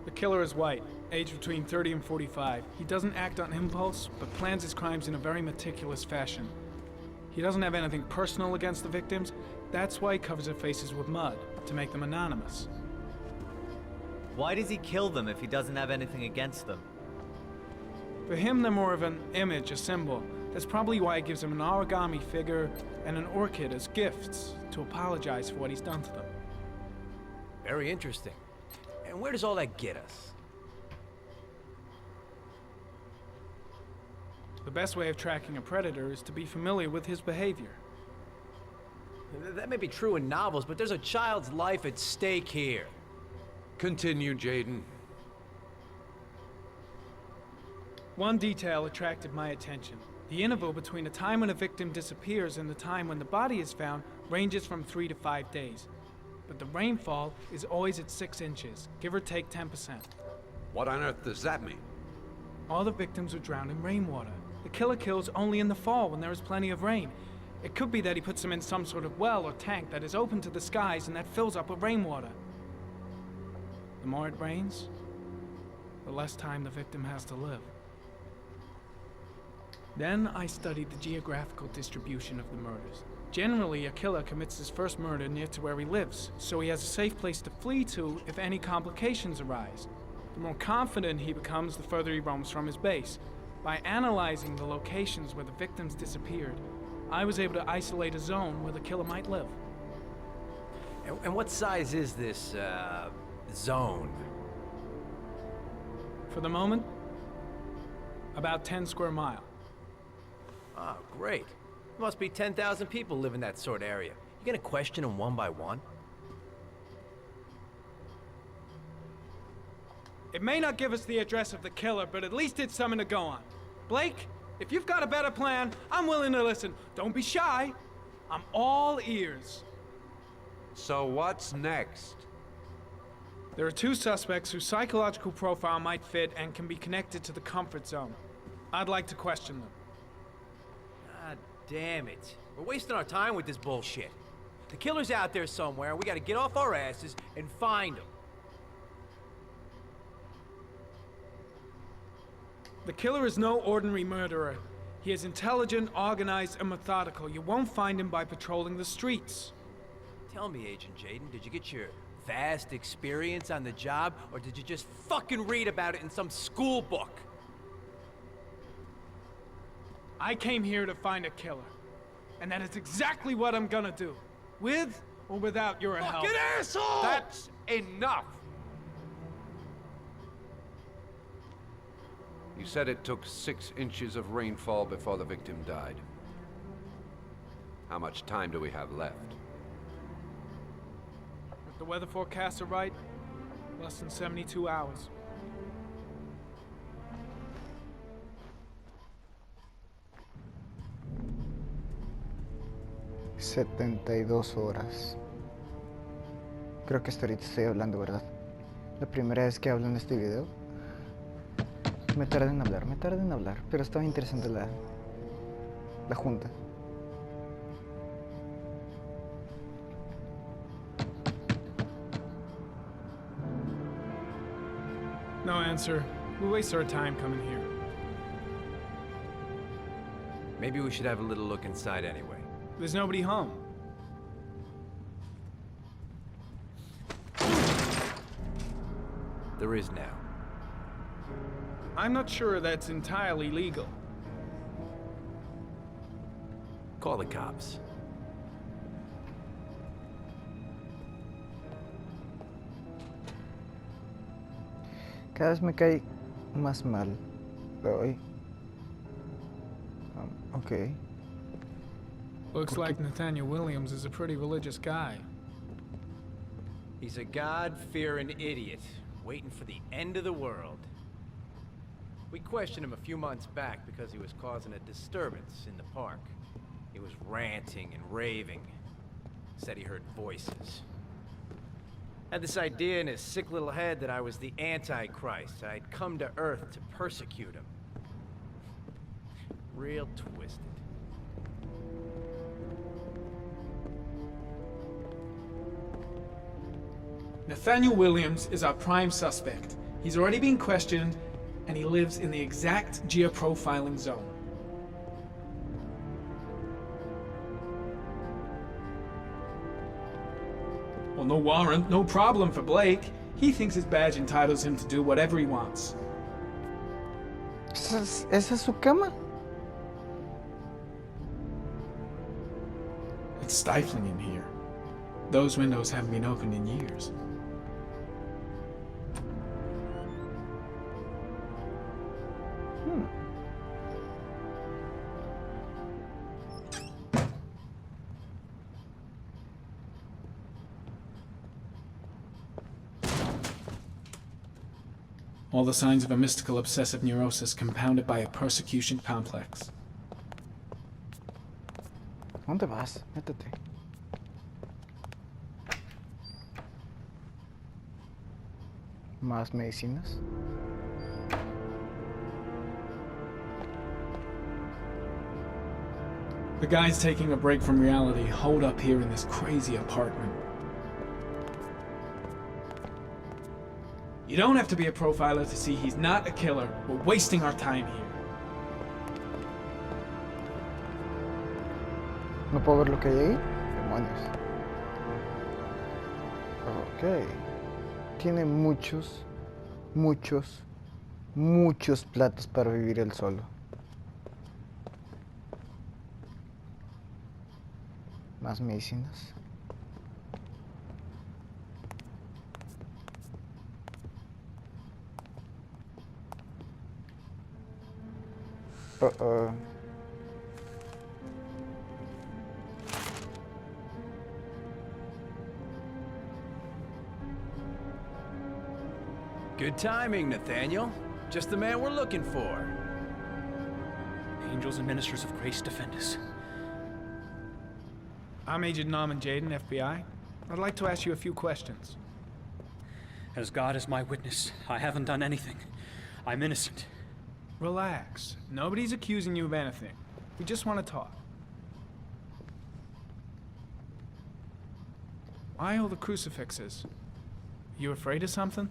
The killer is white, aged between 30 and 45. He doesn't act on impulse, but plans his crimes in a very meticulous fashion. He doesn't have anything personal against the victims. That's why he covers their faces with mud, to make them anonymous. Why does he kill them if he doesn't have anything against them? For him, they're more of an image, a symbol. That's probably why he gives them an origami figure and an orchid as gifts to apologize for what he's done to them. Very interesting. And where does all that get us? The best way of tracking a predator is to be familiar with his behavior. That may be true in novels, but there's a child's life at stake here. Continue, Jaden. One detail attracted my attention. The interval between the time when a victim disappears and the time when the body is found ranges from 3 to 5 days. But the rainfall is always at 6 inches, give or take 10%. What on earth does that mean? All the victims were drowned in rainwater. The killer kills only in the fall when there is plenty of rain. It could be that he puts them in some sort of well or tank that is open to the skies and that fills up with rainwater. The more it rains, the less time the victim has to live. Then I studied the geographical distribution of the murders. Generally, a killer commits his first murder near to where he lives, so he has a safe place to flee to if any complications arise. The more confident he becomes, the further he roams from his base. By analyzing the locations where the victims disappeared, I was able to isolate a zone where the killer might live. And what size is this, zone? For the moment, about 10 square miles. Oh, great. Must be 10,000 people live in that sort of area. You gonna question them one by one? It may not give us the address of the killer, but at least it's something to go on. Blake, if you've got a better plan, I'm willing to listen. Don't be shy. I'm all ears. So what's next? There are 2 suspects whose psychological profile might fit and can be connected to the comfort zone. I'd like to question them. God damn it. We're wasting our time with this bullshit. The killer's out there somewhere, and we gotta get off our asses and find him. The killer is no ordinary murderer. He is intelligent, organized, and methodical. You won't find him by patrolling the streets. Tell me, Agent Jaden, did you get your vast experience on the job, or did you just fucking read about it in some school book? I came here to find a killer. And that is exactly what I'm gonna do. With or without your help. Fucking asshole! That's enough! You said it took 6 inches of rainfall before the victim died. How much time do we have left? If the weather forecasts are right, less than 72 hours. $72 Creo que hasta ahorita estoy hablando, ¿verdad? La primera vez que hablo en este video. Me tardé en hablar, pero estaba interesante la junta. No answer. We waste our time coming here. Maybe we should have a little look inside anyway. There's nobody home. There is now. I'm not sure that's entirely legal. Call the cops. Cada vez me cae más mal. Pero hoy. Okay. Looks like Nathaniel Williams is a pretty religious guy. He's a God-fearing idiot, waiting for the end of the world. We questioned him a few months back because he was causing a disturbance in the park. He was ranting and raving. Said he heard voices. Had this idea in his sick little head that I was the Antichrist. I'd come to Earth to persecute him. Real twisted. Nathaniel Williams is our prime suspect. He's already been questioned, and he lives in the exact geoprofiling zone. Well, no warrant, no problem for Blake. He thinks his badge entitles him to do whatever he wants. ¿Esa es su cama? It's stifling in here. Those windows haven't been opened in years. All the signs of a mystical obsessive neurosis compounded by a persecution complex. ¿Dónde vas? Métete. ¿Más medicinas? The guy's taking a break from reality, holed up here in this crazy apartment. You don't have to be a profiler to see he's not a killer. We're wasting our time here. ¿No puedo ver lo que hay ahí? Demonios. Ok. Tiene muchos platos para vivir él solo. Más medicinas. Good timing, Nathaniel. Just the man we're looking for. Angels and ministers of grace defend us. I'm Agent Norman Jaden, FBI. I'd like to ask you a few questions. As God is my witness, I haven't done anything. I'm innocent. Relax. Nobody's accusing you of anything. We just want to talk. Why all the crucifixes? You afraid of something?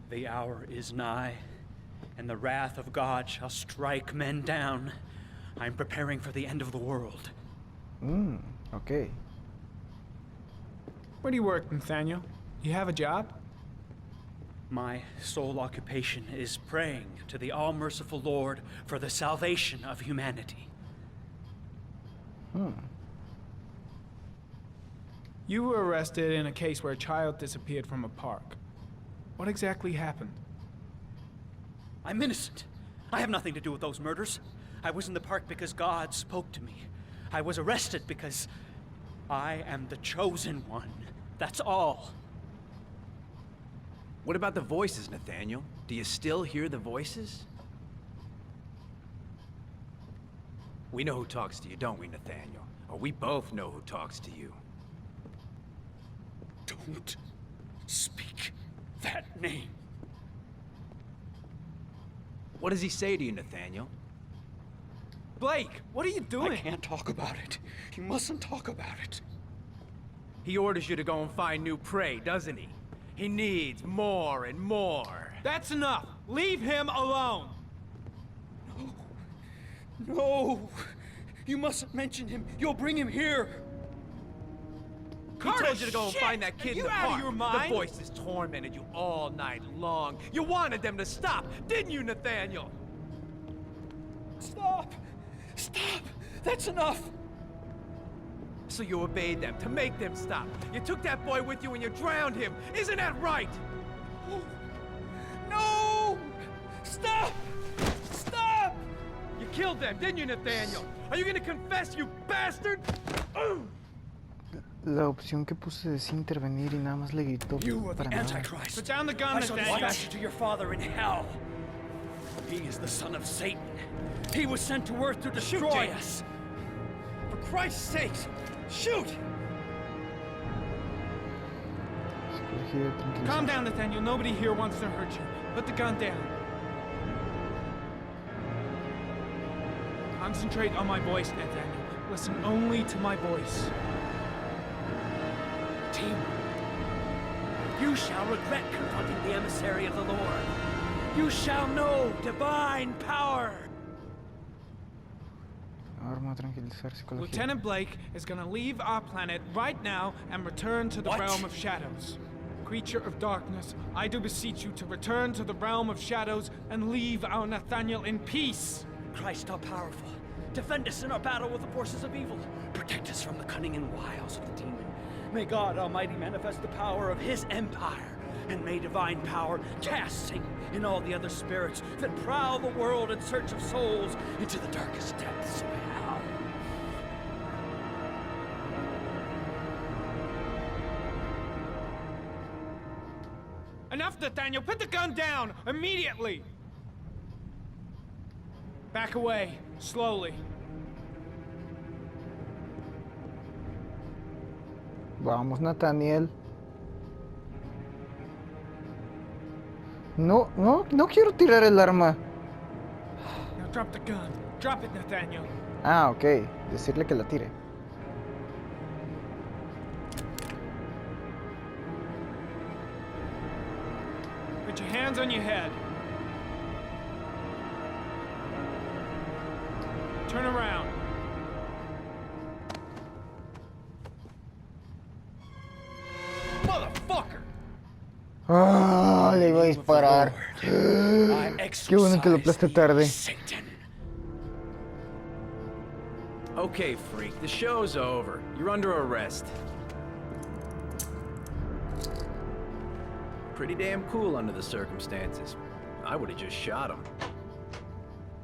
The hour is nigh, and the wrath of God shall strike men down. I'm preparing for the end of the world. Okay. Where do you work, Nathaniel? You have a job? My sole occupation is praying to the all-merciful Lord for the salvation of humanity. You were arrested in a case where a child disappeared from a park. What exactly happened? I'm innocent. I have nothing to do with those murders. I was in the park because God spoke to me. I was arrested because I am the chosen one. That's all. What about the voices, Nathaniel? Do you still hear the voices? We know who talks to you, don't we, Nathaniel? Or we both know who talks to you. Don't speak that name. What does he say to you, Nathaniel? Blake, what are you doing? I can't talk about it. You mustn't talk about it. He orders you to go and find new prey, doesn't he? He needs more and more. That's enough. Leave him alone. No! You mustn't mention him. You'll bring him here. He told you to go and find that kid in the Are you out park. of your mind? The voices tormented you all night long. You wanted them to stop, didn't you, Nathaniel? Stop! Stop! That's enough! So you obeyed them to make them stop. You took that boy with you and you drowned him. Isn't that right? No! Stop! Stop! You killed them, didn't you, Nathaniel? Are you gonna confess, you bastard? La opción que puse es intervenir y nada más le gritó You are the para nada. Antichrist. Put down the gun, I shall Nathaniel. dispatch you to your father in hell. He is the son of Satan. He was sent to earth to destroy us. For Christ's sake, shoot! Escogí tranquilizar. Calm down, Nathaniel. Nobody here wants to hurt you. Put the gun down. Concentrate on my voice, Nathaniel. Listen only to my voice. Team, you shall regret confronting the emissary of the Lord. You shall know divine power. Arma, tranquilizar, psicología. Lieutenant Blake is gonna leave our planet right now and return to the What? realm of shadows. Creature of darkness, I do beseech you to return to the realm of shadows and leave our Nathaniel in peace. Christ all powerful, defend us in our battle with the forces of evil. Protect us from the cunning and wiles of the demon. May God Almighty manifest the power of his empire. And may divine power cast Satan and all the other spirits that prowl the world in search of souls into the darkest depths of hell. Enough, Nathaniel! Put the gun down! Immediately! Back away, slowly. Vamos, Nathaniel. No, no, no quiero tirar el arma. Now drop the gun. Drop it, Nathaniel. Ah, ok. Decirle que la tire. Put your hands on your head. Turn around. Motherfucker! Ah, le iba a disparar. I Qué bueno que lo aplasté tarde. Satan. Okay, freak, the show's over. You're under arrest. Pretty damn cool under the circumstances. I would have just shot him.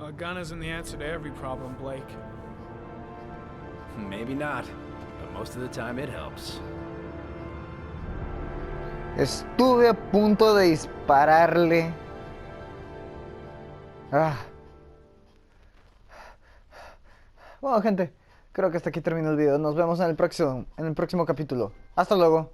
A gun isn't the answer to every problem, Blake. Maybe not, but most of the time it helps. Estuve a punto de dispararle. Ah. Bueno, gente, creo que hasta aquí termina el video. Nos vemos en el próximo capítulo. Hasta luego.